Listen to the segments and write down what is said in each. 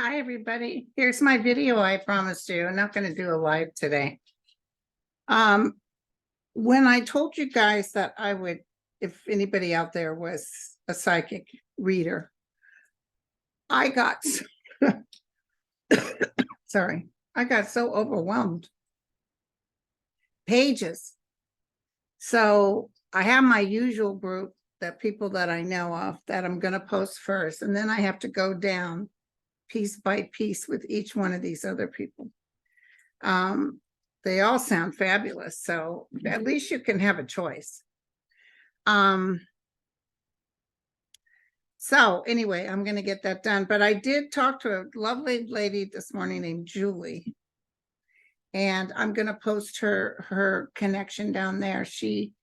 Hi, everybody. Here's my video I promised you. I'm not going to do a live today. When I told you guys that I would, if anybody out there was a psychic reader, I got, sorry, I got so overwhelmed. Pages. So I have my usual group that people that I know of that I'm going to post first, and then I have to go down piece by piece with each one of these other people. They all sound fabulous, so at least you can have a choice. So anyway, I'm going to get that done, but I did talk to a lovely lady this morning named Julie, and I'm going to post her connection down there. She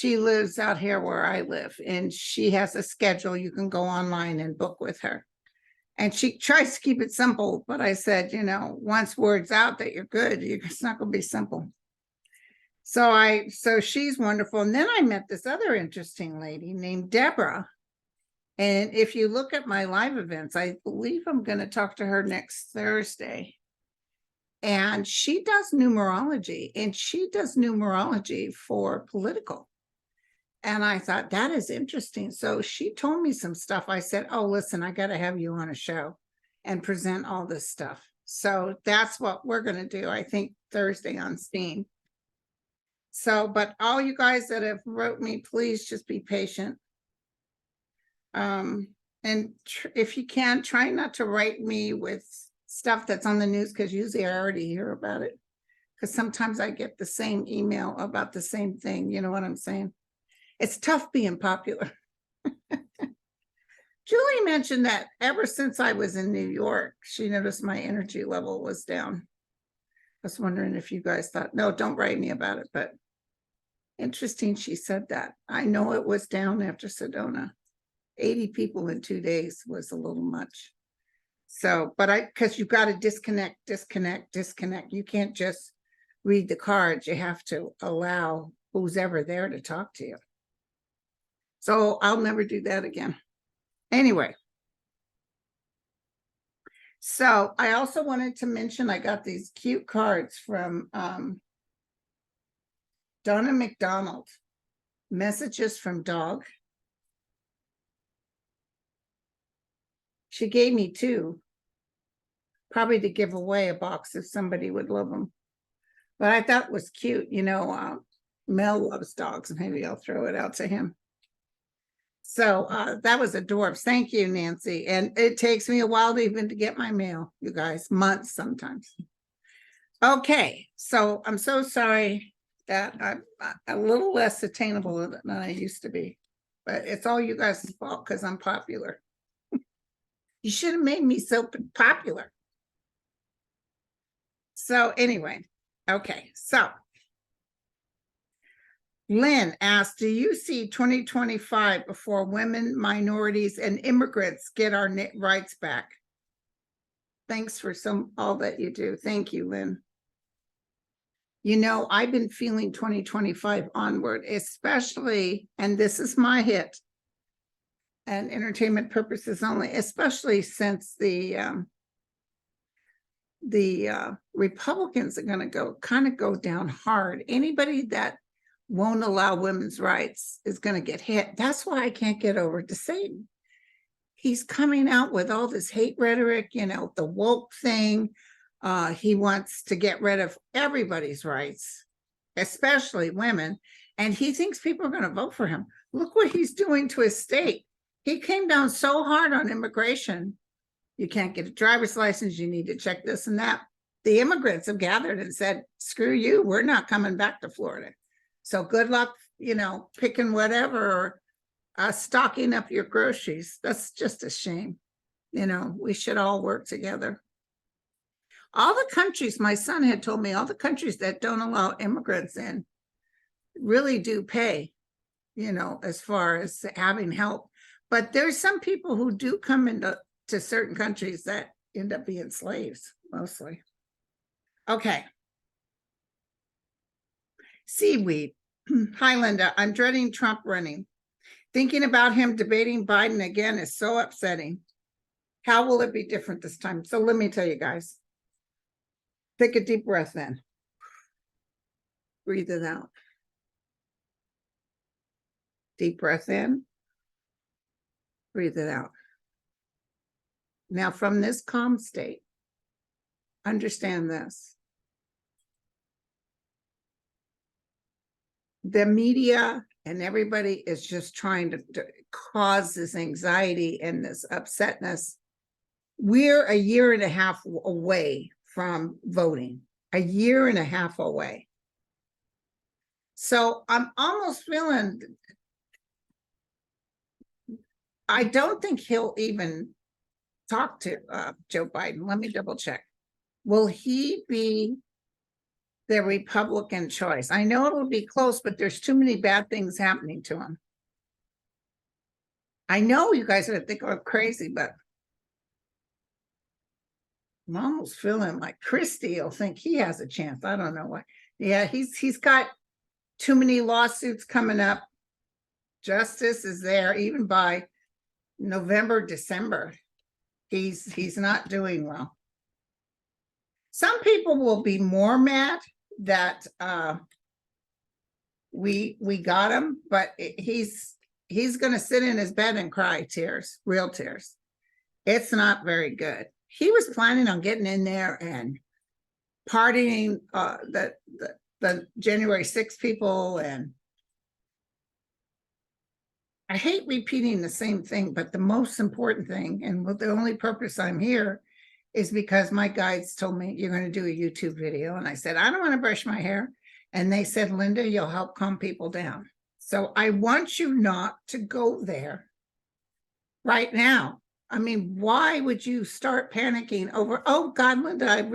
lives out here where I live, and she has a schedule. You can go online and book with her. And she tries to keep it simple, but I said, once word's out that you're good, it's not going to be simple. So she's wonderful. And then I met this other interesting lady named Deborah. And if you look at my live events, I believe I'm going to talk to her next Thursday. And she does numerology, and she does numerology for political. And I thought, that is interesting. So she told me some stuff. I said, oh, listen, I got to have you on a show and present all this stuff. So that's what we're going to do, I think, Thursday on Steam. So, but all you guys that have wrote me, please just be patient. And if you can, try not to write me with stuff that's on the news, because usually I already hear about it. Because sometimes I get the same email about the same thing. You know what I'm saying? It's tough being popular. Julie mentioned that ever since I was in New York, she noticed my energy level was down. I was wondering if you guys thought, no, don't write me about it, but interesting she said that. I know it was down after Sedona. 80 people in 2 days was a little much. So, but because you got to disconnect. You can't just read the cards. You have to allow who's ever there to talk to you. So I'll never do that again. Anyway. So I also wanted to mention, I got these cute cards from Donna McDonald. Messages from Dog. She gave me 2. Probably to give away a box if somebody would love them. But I thought it was cute. Mel loves dogs. Maybe I'll throw it out to him. So that was adorable. Thank you, Nancy. And it takes me a while to even to get my mail, you guys, months sometimes. Okay, so I'm so sorry that I'm a little less attainable than I used to be, but it's all you guys' fault because I'm popular. You should have made me so popular. So anyway, okay, so Lynn asked, do you see 2025 before women, minorities, and immigrants get our rights back? Thanks for all that you do. Thank you, Lynn. I've been feeling 2025 onward, especially, and this is my hit, and entertainment purposes only, especially since the Republicans are going to go down hard. Anybody that won't allow women's rights is going to get hit. That's why I can't get over to Satan. He's coming out with all this hate rhetoric, the woke thing. He wants to get rid of everybody's rights, especially women. And he thinks people are going to vote for him. Look what he's doing to his state. He came down so hard on immigration. You can't get a driver's license. You need to check this and that. The immigrants have gathered and said, screw you. We're not coming back to Florida. So good luck, picking whatever, or stocking up your groceries. That's just a shame. We should all work together. All the countries, my son had told me, all the countries that don't allow immigrants in really do pay, as far as having help. But there's some people who do come into certain countries that end up being slaves, mostly. Okay. Seaweed. Hi, Linda. I'm dreading Trump running. Thinking about him debating Biden again is so upsetting. How will it be different this time? So let me tell you guys. Take a deep breath in. Breathe it out. Deep breath in. Breathe it out. Now, from this calm state, understand this. The media and everybody is just trying to cause this anxiety and this upsetness. We're a year and a half away from voting, a year and a half away. So I'm almost feeling, I don't think he'll even talk to Joe Biden. Let me double check. Will he be the Republican choice? I know it'll be close, but there's too many bad things happening to him. I know you guys are going to think I'm crazy, but I'm almost feeling like Christie will think he has a chance. I don't know why. Yeah, he's got too many lawsuits coming up. Justice is there even by November, December. He's not doing well. Some people will be more mad that we got him, but he's going to sit in his bed and cry tears, real tears. It's not very good. He was planning on getting in there and partying the January 6th people, and I hate repeating the same thing, but the most important thing, and the only purpose I'm here, is because my guides told me you're going to do a YouTube video. And I said, I don't want to brush my hair. And they said, Linda, you'll help calm people down. So I want you not to go there right now. I mean, why would you start panicking over, oh God, Linda,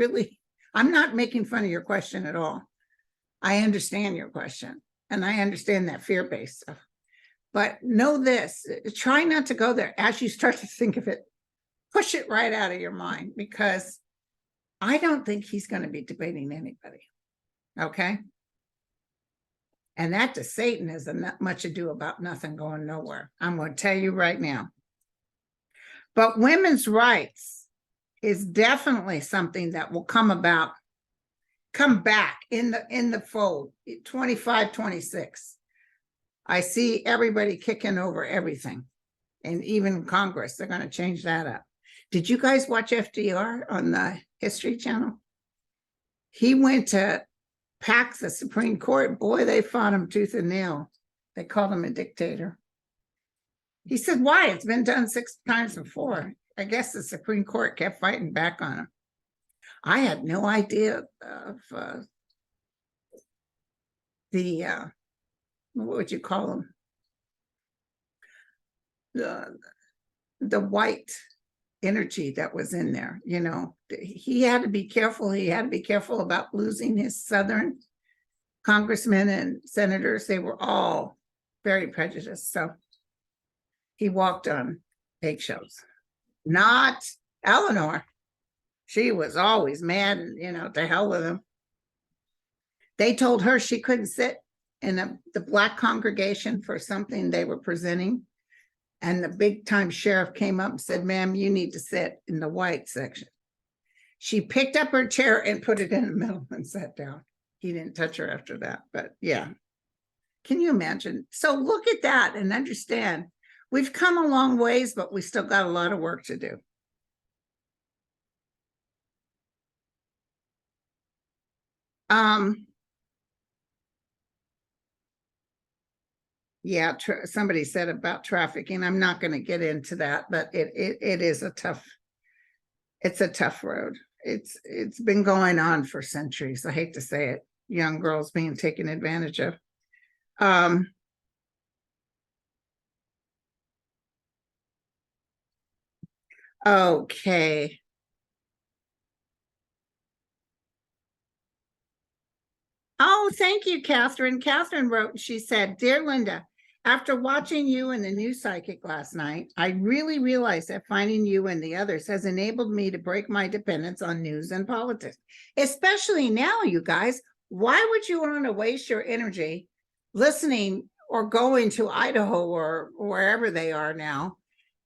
I'm not making fun of your question at all. I understand your question. And I understand that fear-based stuff. But know this, try not to go there. As you start to think of it, push it right out of your mind, because I don't think he's going to be debating anybody. Okay. And that to Satan is much ado about nothing going nowhere. I'm going to tell you right now. But women's rights is definitely something that will come back in the fold, 25, 26. I see everybody kicking over everything. And even Congress, they're going to change that up. Did you guys watch FDR on the History Channel? He went to pack the Supreme Court. Boy, they fought him tooth and nail. They called him a dictator. He said, why? It's been done 6 times before. I guess the Supreme Court kept fighting back on him. I had no idea of what would you call them? The white energy that was in there. You know, he had to be careful. He had to be careful about losing his Southern congressmen and senators. They were all very prejudiced. So he walked on eggshells. Not Eleanor. She was always mad and, you know, to hell with him. They told her she couldn't sit in the Black congregation for something they were presenting. And the big time sheriff came up and said, ma'am, you need to sit in the white section. She picked up her chair and put it in the middle and sat down. He didn't touch her after that, but yeah. Can you imagine? So look at that and understand we've come a long ways, but we still got a lot of work to do. Yeah, somebody said about trafficking. I'm not going to get into that, but it is a tough road. It's been going on for centuries. I hate to say it. Young girls being taken advantage of. Okay. Oh, thank you, Catherine. Catherine wrote, she said, Dear Linda, after watching you and the new psychic last night, I really realized that finding you and the others has enabled me to break my dependence on news and politics, especially now, you guys. Why would you want to waste your energy listening or going to Idaho or wherever they are now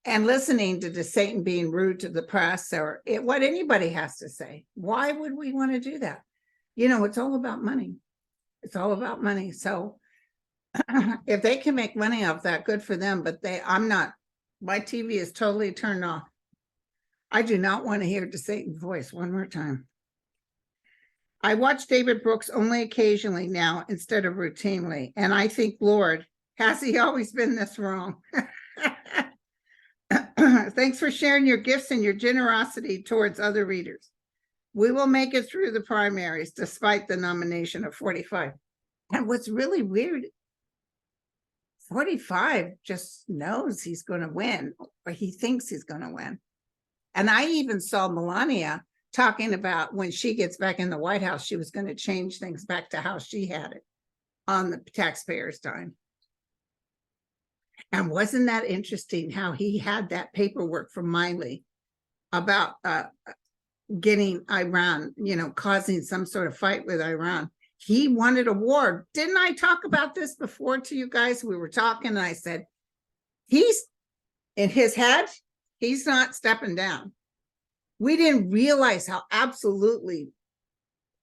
and listening to Satan being rude to the press or what anybody has to say. Why would we want to do that? It's all about money. It's all about money. So if they can make money off that, good for them. But I'm not. My TV is totally turned off. I do not want to hear Satan's voice one more time. I watch David Brooks only occasionally now instead of routinely. And I think, Lord, has he always been this wrong? Thanks for sharing your gifts and your generosity towards other readers. We will make it through the primaries despite the nomination of 45. And what's really weird, 45 just knows he's going to win, or he thinks he's going to win. And I even saw Melania talking about when she gets back in the White House, she was going to change things back to how she had it on the taxpayers' dime. And wasn't that interesting how he had that paperwork from Miley about getting Iran, causing some sort of fight with Iran. He wanted a war. Didn't I talk about this before to you guys? We were talking and I said, he's in his head, he's not stepping down. We didn't realize how absolutely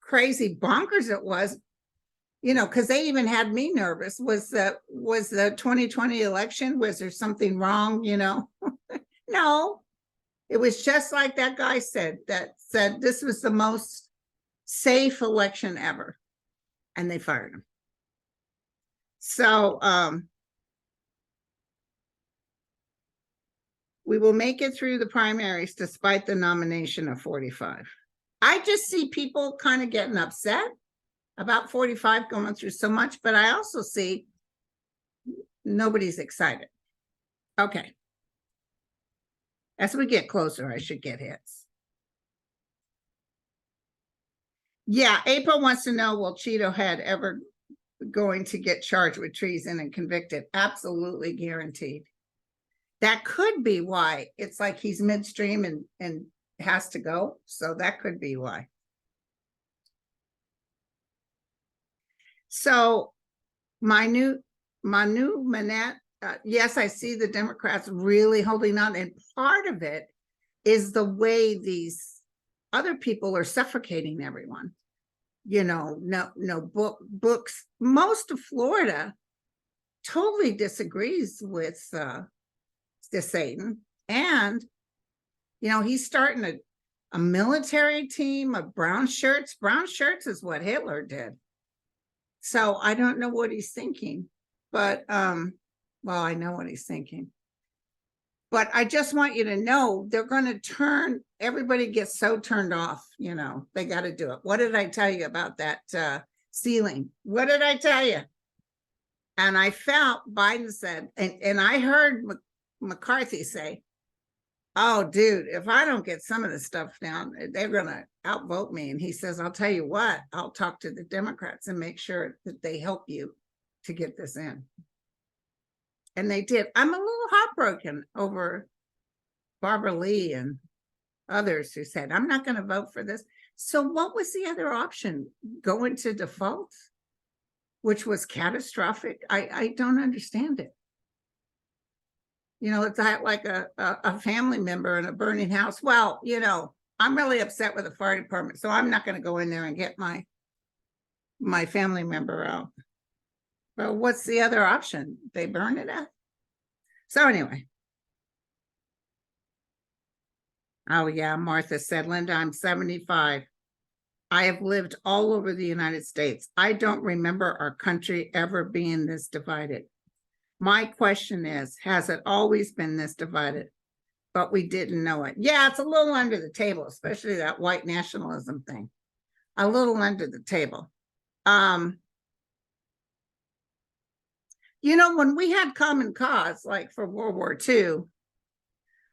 crazy bonkers it was, because they even had me nervous. Was the 2020 election, was there something wrong, No, it was just like that guy said this was the most safe election ever. And they fired him. So we will make it through the primaries despite the nomination of 45. I just see people kind of getting upset about 45 going through so much, but I also see nobody's excited. Okay. As we get closer, I should get hits. Yeah, April wants to know, will Cheeto Head ever going to get charged with treason and convicted? Absolutely guaranteed. That could be why it's like he's midstream and has to go. So that could be why. So Manu Manette, yes, I see the Democrats really holding on. And part of it is the way these other people are suffocating everyone. No books. Most of Florida totally disagrees with Satan. And, he's starting a military team of brown shirts. Brown shirts is what Hitler did. So I don't know what he's thinking, but, well, I know what he's thinking. But I just want you to know they're going to everybody gets so turned off, they got to do it. What did I tell you about that ceiling? What did I tell you? And I felt Biden said, and I heard McCarthy say, oh, dude, if I don't get some of this stuff down, they're going to outvote me. And he says, I'll tell you what, I'll talk to the Democrats and make sure that they help you to get this in. And they did. I'm a little heartbroken over Barbara Lee and others who said, I'm not going to vote for this. So what was the other option? Go into default, which was catastrophic. I don't understand it. It's like a family member in a burning house. Well, I'm really upset with the fire department, so I'm not going to go in there and get my family member out. Well, what's the other option? They burn it out. So anyway. Oh yeah, Martha said, Linda, I'm 75. I have lived all over the United States. I don't remember our country ever being this divided. My question is, has it always been this divided, but we didn't know it? Yeah, it's a little under the table, especially that white nationalism thing. A little under the table. When we had common cause, like for World War II,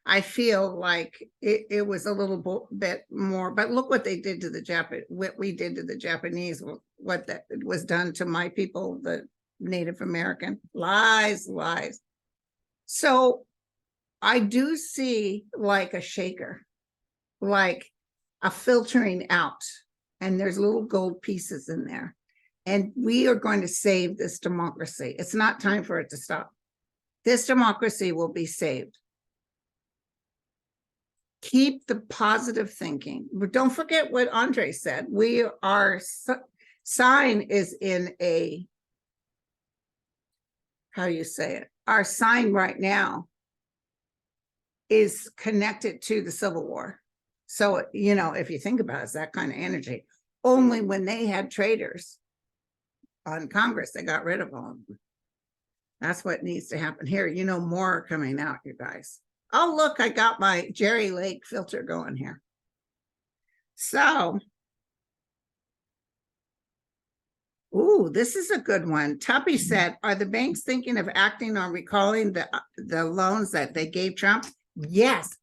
I feel like it was a little bit more, but look what they did to the Japanese, what we did to the Japanese, what that was done to my people, the Native American. Lies. So I do see like a shaker, like a filtering out, and there's little gold pieces in there. And we are going to save this democracy. It's not time for it to stop. This democracy will be saved. keep the positive thinking. But don't forget what Andre said. Our sign is in a, how do you say it? Our sign right now is connected to the Civil War. So, you know, if you think about it, it's that kind of energy. Only when they had traitors on Congress, they got rid of them. That's what needs to happen here. You know, more are coming out, you guys. Oh, look, I got my Jerry Lake filter going here. So, ooh, this is a good one. Tuppy said, are the banks thinking of acting on recalling the loans that they gave Trump? Yes.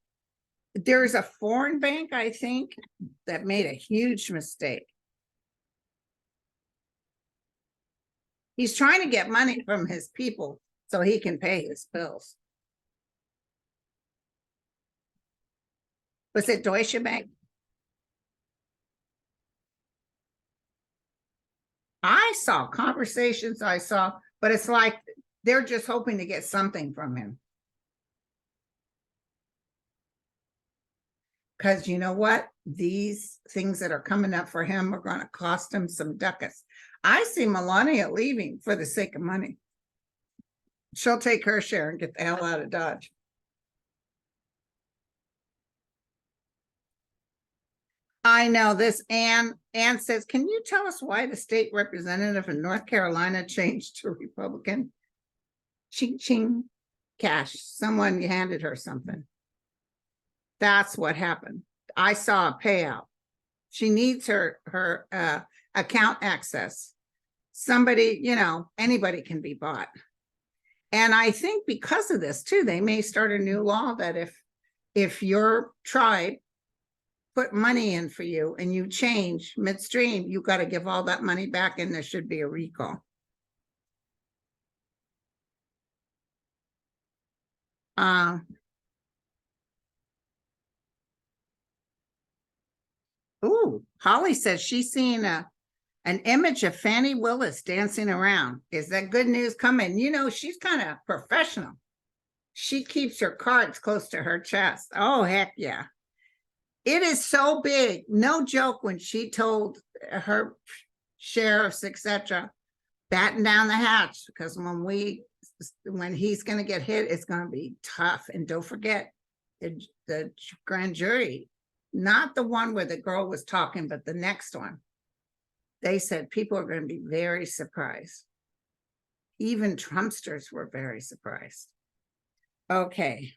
There's a foreign bank, I think, that made a huge mistake. He's trying to get money from his people so he can pay his bills. Was it Deutsche Bank? I saw conversations, but it's like they're just hoping to get something from him. Because you know what? These things that are coming up for him are going to cost him some ducats. I see Melania leaving for the sake of money. She'll take her share and get the hell out of Dodge. I know this. Ann says, can you tell us why the state representative in North Carolina changed to Republican? Ching, ching, cash. Someone handed her something. That's what happened. I saw a payout. She needs her account access. Somebody, you know, anybody can be bought. And I think because of this too, they may start a new law that if your tribe put money in for you and you change midstream, you got to give all that money back and there should be a recall. Ooh, Holly says she's seen an image of Fannie Willis dancing around. Is that good news coming? You know, she's kind of professional. She keeps her cards close to her chest. Oh, heck yeah. It is so big. No joke when she told her sheriffs, etc., batten down the hatch, because when he's going to get hit, it's going to be tough. And don't forget the grand jury, not the one where the girl was talking, but the next one. They said people are going to be very surprised. Even Trumpsters were very surprised. Okay.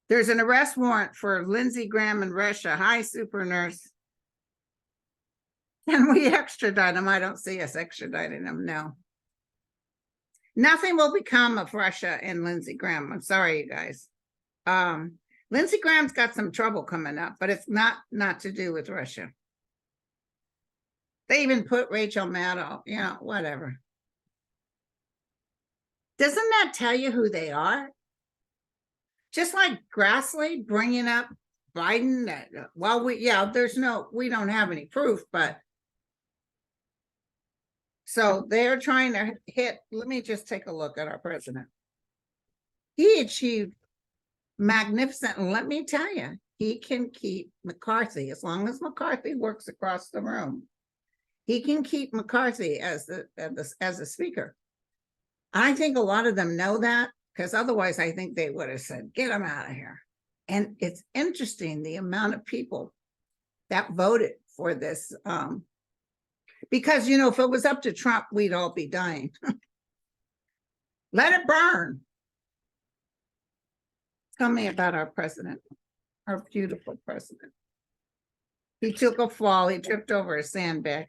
There's an arrest warrant for Lindsey Graham in Russia. Hi, super nurse. Can we extradite him? I don't see us extraditing him, no. Nothing will become of Russia and Lindsey Graham. I'm sorry, you guys. Lindsey Graham's got some trouble coming up, but it's not to do with Russia. They even put Rachel Maddow, you know, whatever. Doesn't that tell you who they are? Just like Grassley bringing up Biden. Well, we don't have any proof, but so they're trying to hit. Let me just take a look at our president. He achieved magnificent. And let me tell you, he can keep McCarthy as long as McCarthy works across the room. He can keep McCarthy as the speaker. I think a lot of them know that, because otherwise I think they would have said, get him out of here. And it's interesting the amount of people that voted for this. Because, you know, if it was up to Trump, we'd all be dying. Let it burn. Tell me about our president, our beautiful president. He took a fall. He tripped over a sandbag.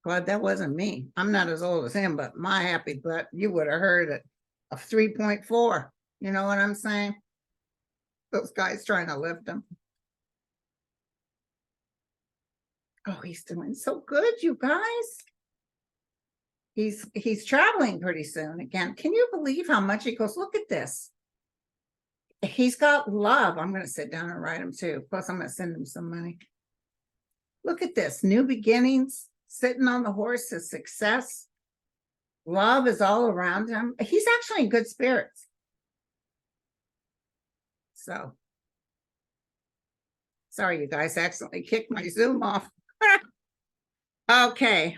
Glad that wasn't me. I'm not as old as him, but my happy butt, you would have heard it. A 3.4. You know what I'm saying? Those guys trying to lift him. Oh, he's doing so good, you guys. He's traveling pretty soon again. Can you believe how much he goes? Look at this. He's got love. I'm going to sit down and write him too. Plus, I'm going to send him some money. Look at this. New beginnings. Sitting on the horse is success. Love is all around him. He's actually in good spirits. So, sorry, you guys, I accidentally kicked my Zoom off. Okay.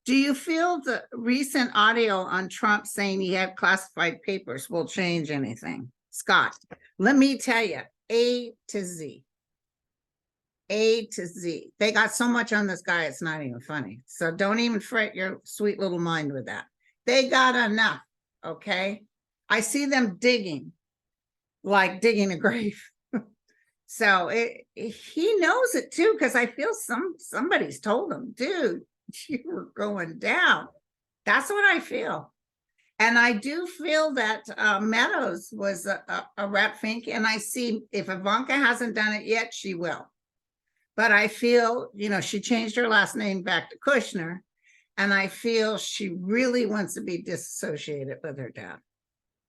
Do you feel the recent audio on Trump saying he had classified papers will change anything? Scott, let me tell you, A to Z. A to Z. They got so much on this guy, it's not even funny. So don't even fret your sweet little mind with that. They got enough, okay? I see them digging, like digging a grave. So he knows it too, because I feel somebody's told him, dude, you were going down. That's what I feel. And I do feel that Meadows was a rep fink, and I see if Ivanka hasn't done it yet, she will. But I feel, she changed her last name back to Kushner, and I feel she really wants to be disassociated with her dad.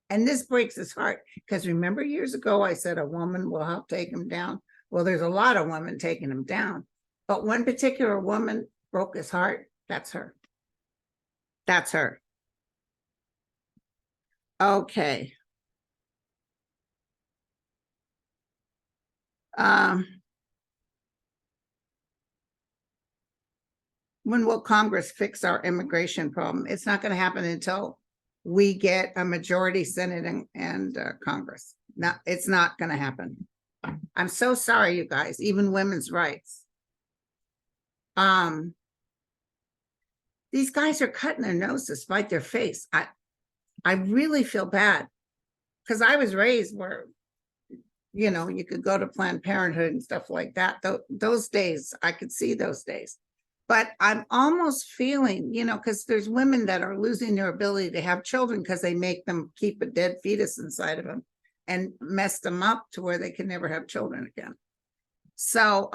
And this breaks his heart, because remember years ago, I said a woman will help take him down. Well, there's a lot of women taking him down, but one particular woman broke his heart. That's her. That's her. Okay. When will Congress fix our immigration problem? It's not going to happen until we get a majority Senate and Congress. It's not going to happen. I'm so sorry, you guys. Even women's rights. These guys are cutting their nose to spite their face. I really feel bad, because I was raised where, you could go to Planned Parenthood and stuff like that. Those days, I could see those days. But I'm almost feeling, because there's women that are losing their ability to have children because they make them keep a dead fetus inside of them and mess them up to where they can never have children again. So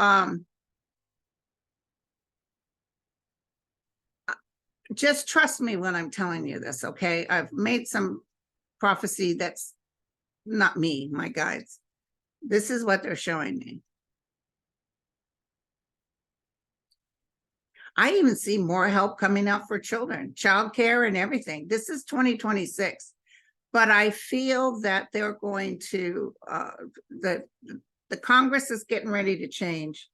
just trust me when I'm telling you this, okay? I've made some prophecy that's not me, my guides. This is what they're showing me. I even see more help coming out for children, childcare and everything. This is 2026. But I feel that they're going to, the Congress is getting ready to change.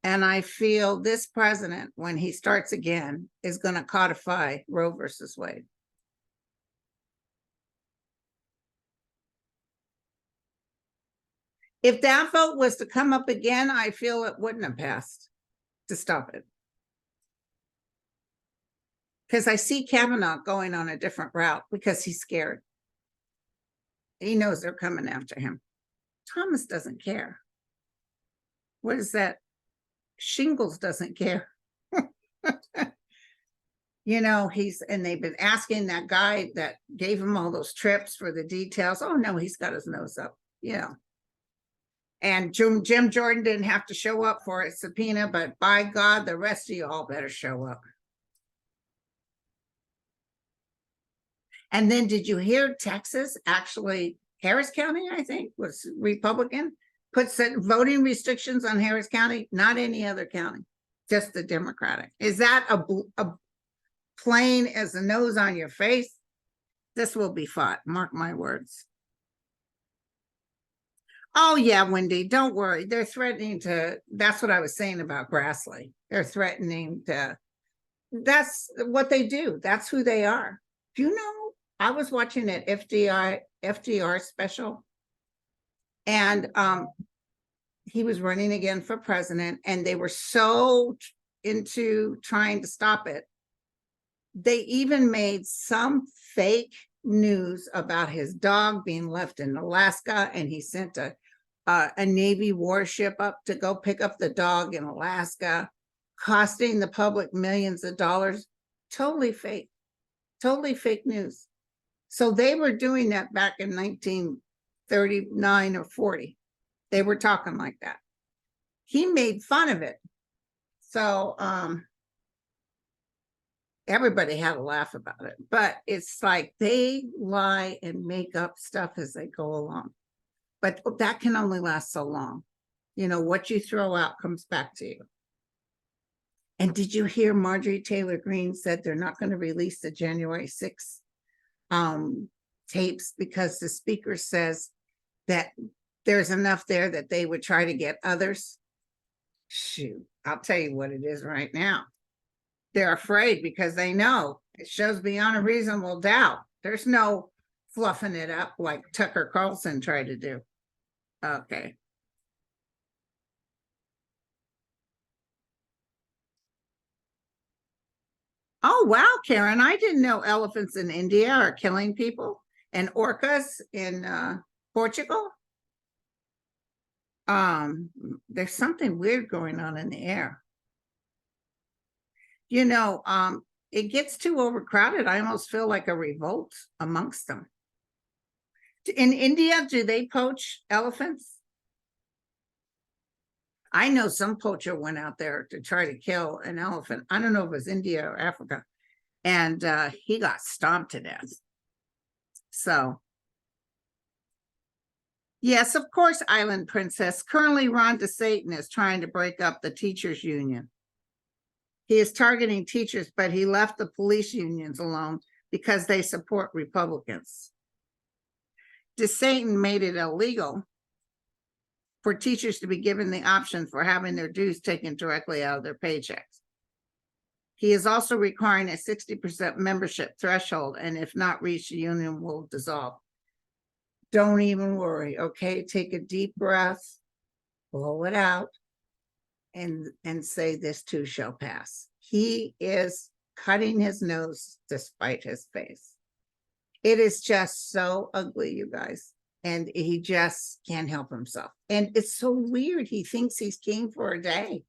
And I feel this president, when he starts again, is going to codify Roe versus Wade. If that vote was to come up again, I feel it wouldn't have passed to stop it. Because I see Kavanaugh going on a different route because he's scared. He knows they're coming after him. Thomas doesn't care. What is that? Shingles doesn't care. And they've been asking that guy that gave him all those trips for the details. Oh no, he's got his nose up. And Jim Jordan didn't have to show up for a subpoena, but by God, the rest of you all better show up. And then did you hear Texas, actually, Harris County, I think, was Republican, put voting restrictions on Harris County, not any other county, just the Democratic. Is that a plain as the nose on your face? This will be fought, mark my words. Oh yeah, Wendy, don't worry. They're threatening to, that's what I was saying about Grassley. They're threatening to, that's what they do. That's who they are. Do you know, I was watching that FDR special, and he was running again for president, and they were so into trying to stop it. They even made some fake news about his dog being left in Alaska, and he sent a Navy warship up to go pick up the dog in Alaska, costing the public millions of dollars. Totally fake news. So they were doing that back in 1939 or 40. They were talking like that. He made fun of it. So everybody had a laugh about it, but it's like they lie and make up stuff as they go along. But that can only last so long. What you throw out comes back to you. And did you hear Marjorie Taylor Greene said they're not going to release the January 6th tapes because the speaker says that there's enough there that they would try to get others? Shoot, I'll tell you what it is right now. They're afraid because they know it shows beyond a reasonable doubt. There's no fluffing it up like Tucker Carlson tried to do. Okay. Oh, wow, Karen, I didn't know elephants in India are killing people and orcas in Portugal. There's something weird going on in the air. You know, it gets too overcrowded. I almost feel like a revolt amongst them. In India, do they poach elephants? I know some poacher went out there to try to kill an elephant. I don't know if it was India or Africa. And he got stomped to death. So, yes, of course, Island Princess. Currently, Ron DeSatan is trying to break up the teachers' union. He is targeting teachers, but he left the police unions alone because they support Republicans. DeSatan made it illegal for teachers to be given the option for having their dues taken directly out of their paychecks. He is also requiring a 60% membership threshold, and if not reached, the union will dissolve. Don't even worry, okay? Take a deep breath, blow it out, and say this too shall pass. He is cutting his nose despite his face. It is just so ugly, you guys. And he just can't help himself. And it's so weird. He thinks he's king for a day.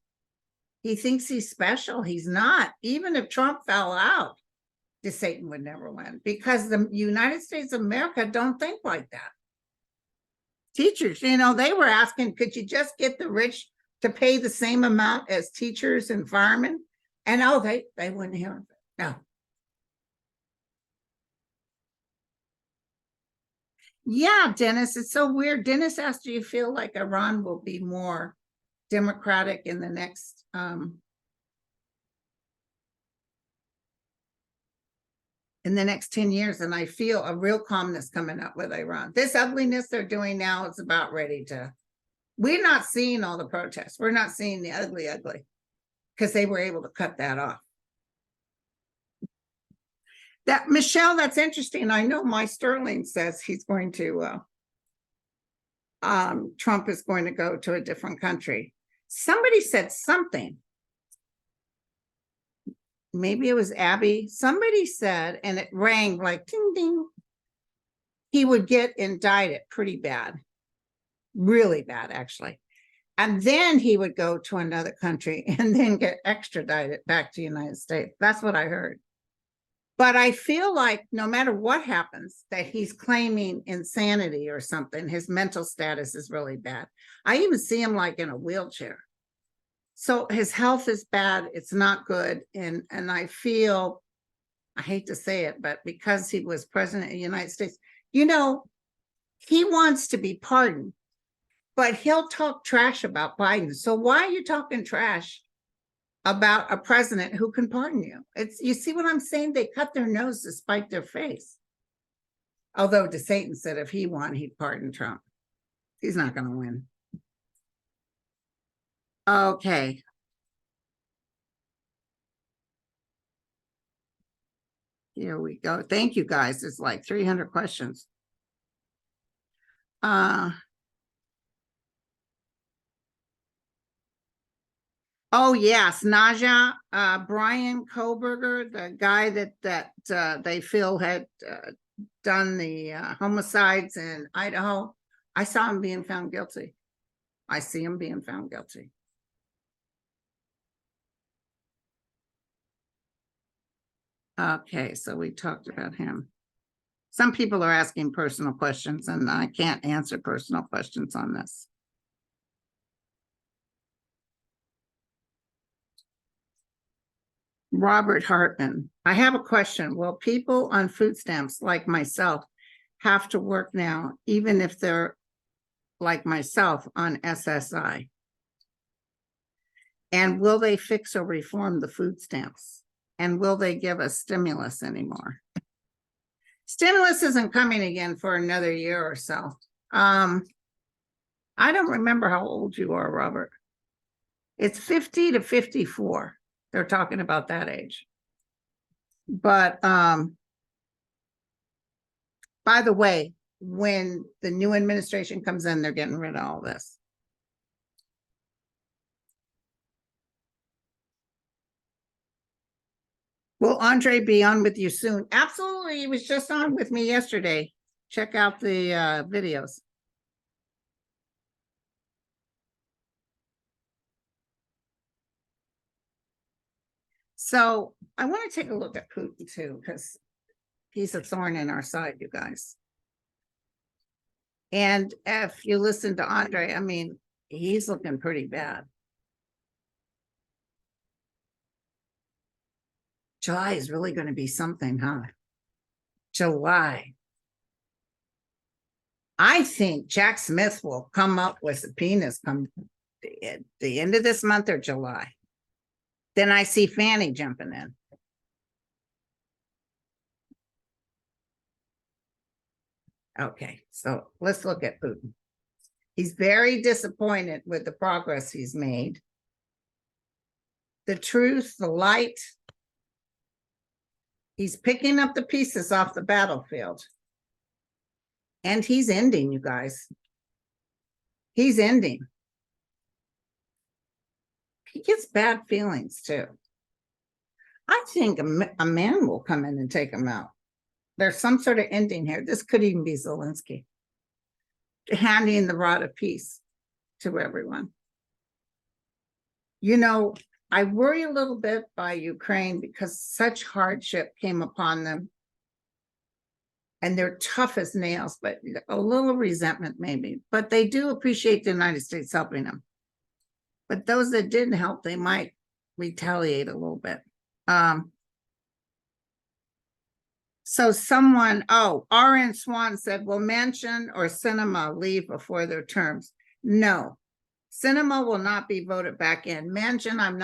He thinks he's special. He's not. Even if Trump fell out, DeSatan would never win because the United States of America don't think like that. Teachers, you know, they were asking, could you just get the rich to pay the same amount as teachers and firemen? And oh, they wouldn't hear it. No. Yeah, Dennis, it's so weird. Dennis asked, do you feel like Iran will be more democratic in the next in the next 10 years? And I feel a real calmness coming up with Iran. This ugliness they're doing now is about ready to, we're not seeing all the protests. We're not seeing the ugly, because they were able to cut that off. That Michelle, that's interesting. I know my Sterling says he's going to Trump is going to go to a different country. Somebody said something. Maybe it was Abby. Somebody said, and it rang like ding ding, he would get indicted pretty bad, really bad actually. And then he would go to another country and then get extradited back to the United States. That's what I heard. But I feel like no matter what happens, that he's claiming insanity or something, his mental status is really bad. I even see him like in a wheelchair. So his health is bad. It's not good. And I feel, I hate to say it, but because he was president of the United States, you know, he wants to be pardoned, but he'll talk trash about Biden. So why are you talking trash about a president who can pardon you? It's, you see what I'm saying? They cut their nose to spite their face. Although DeSatan said if he won, he'd pardon Trump. He's not going to win. Okay. Here we go. Thank you guys. It's like 300 questions. Oh yes, Naja, Brian Koberger, the guy that they feel had done the homicides in Idaho. I saw him being found guilty. I see him being found guilty. Okay, so we talked about him. Some people are asking personal questions, and I can't answer personal questions on this. Robert Hartman, I have a question. Will people on food stamps like myself have to work now, even if they're like myself on SSI? And will they fix or reform the food stamps? And will they give us stimulus anymore? Stimulus isn't coming again for another year or so. I don't remember how old you are, Robert. It's 50 to 54. They're talking about that age. But by the way, when the new administration comes in, they're getting rid of all this. Will Andre be on with you soon? Absolutely. He was just on with me yesterday. Check out the videos. So I want to take a look at Putin too, because he's a thorn in our side, you guys. And if you listen to Andre, I mean, he's looking pretty bad. July is really going to be something, huh? July. I think Jack Smith will come up with subpoenas come the end of this month or July. Then I see Fanny jumping in. Okay, so let's look at Putin. He's very disappointed with the progress he's made. The truth, the light. He's picking up the pieces off the battlefield. And he's ending, you guys. He's ending. He gets bad feelings too. I think a man will come in and take him out. There's some sort of ending here. This could even be Zelensky handing the rod of peace to everyone. You know, I worry a little bit by Ukraine because such hardship came upon them. And they're tough as nails, but a little resentment maybe. But they do appreciate the United States helping them. But those that didn't help, they might retaliate a little bit. So someone, R.N. Swan said, will Manchin or Sinema leave before their terms? No. Sinema will not be voted back in. Manchin, I'm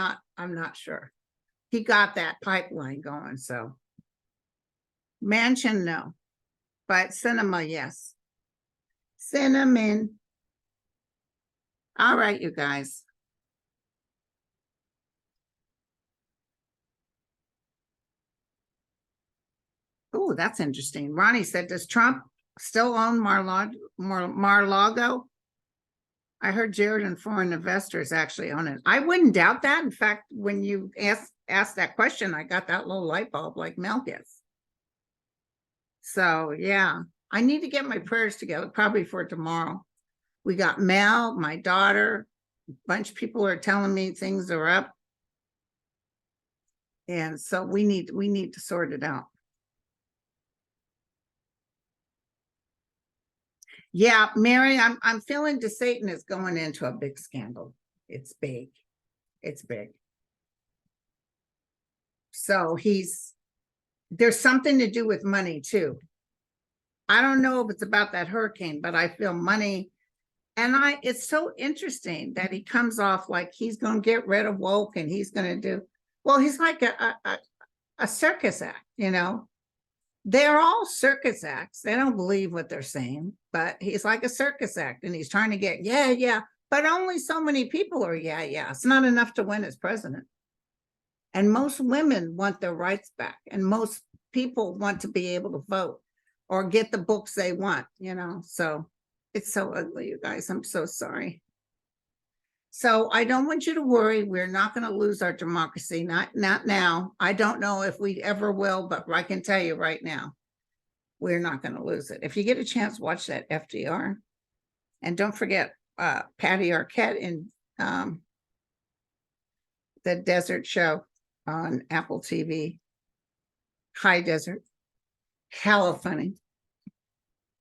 not sure. He got that pipeline going, so. Manchin, no. But Sinema, yes. Cinnamon. All right, you guys. Oh, that's interesting. Ronnie said, does Trump still own Mar-Lago? I heard Jared and foreign investors actually own it. I wouldn't doubt that. In fact, when you asked that question, I got that little light bulb like Mel gets. So, yeah, I need to get my prayers together, probably for tomorrow. We got Mel, my daughter, a bunch of people are telling me things are up. And so we need to sort it out. Yeah, Mary, I'm feeling DeSatan is going into a big scandal. It's big. It's big. So there's something to do with money too. I don't know if it's about that hurricane, but I feel money. And it's so interesting that he comes off like he's going to get rid of woke and he's going to do, well, he's like a circus act, you know. They're all circus acts. They don't believe what they're saying, but he's like a circus act and he's trying to get, yeah, but only so many people are, yeah. It's not enough to win as president. And most women want their rights back. And most people want to be able to vote or get the books they want, you know. So it's so ugly, you guys. I'm so sorry. So I don't want you to worry. We're not going to lose our democracy. Not now. I don't know if we ever will, but I can tell you right now, we're not going to lose it. If you get a chance, watch that FDR. And don't forget Patty Arquette in the Desert Show on Apple TV. High Desert. Hella funny.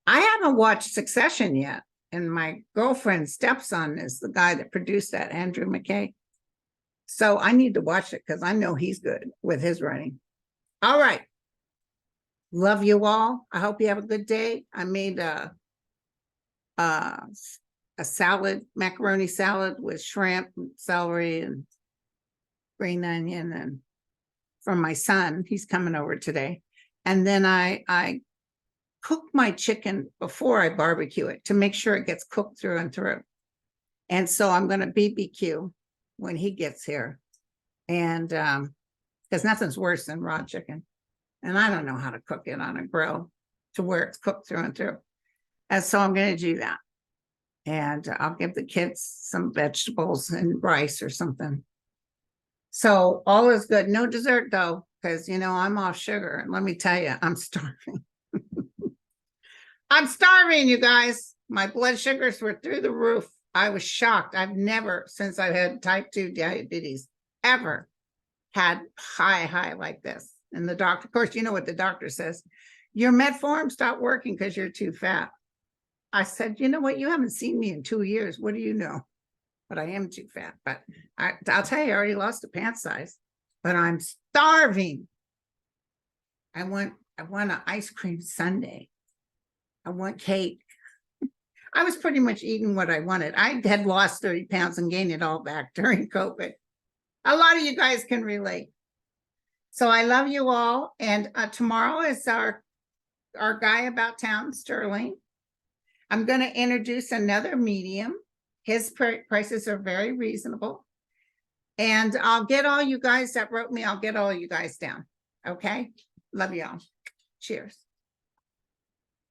I haven't watched Succession yet. And my girlfriend's stepson is the guy that produced that, Andrew McKay. So I need to watch it because I know he's good with his writing. All right. Love you all. I hope you have a good day. I made a salad, macaroni salad with shrimp, and celery, and green onion, and from my son, he's coming over today. And then I cook my chicken before I barbecue it to make sure it gets cooked through and through. And so I'm going to BBQ when he gets here. And because nothing's worse than raw chicken. And I don't know how to cook it on a grill to where it's cooked through and through. And so I'm going to do that. And I'll give the kids some vegetables and rice or something. So all is good. No dessert though, because I'm off sugar. And let me tell you, I'm starving. I'm starving, you guys. My blood sugars were through the roof. I was shocked. I've never, since I've had type 2 diabetes, ever had high like this. And the doctor, of course, you know what the doctor says. Your metformin stopped working because you're too fat. I said, you know what? You haven't seen me in 2 years. What do you know? But I am too fat. But I'll tell you, I already lost a pant size. But I'm starving. I want an ice cream sundae. I want cake. I was pretty much eating what I wanted. I had lost 30 pounds and gained it all back during COVID. A lot of you guys can relate. So I love you all. And tomorrow is our guy about town, Sterling. I'm going to introduce another medium. His prices are very reasonable. And I'll get all you guys that wrote me, I'll get all you guys down. Okay? Love you all. Cheers.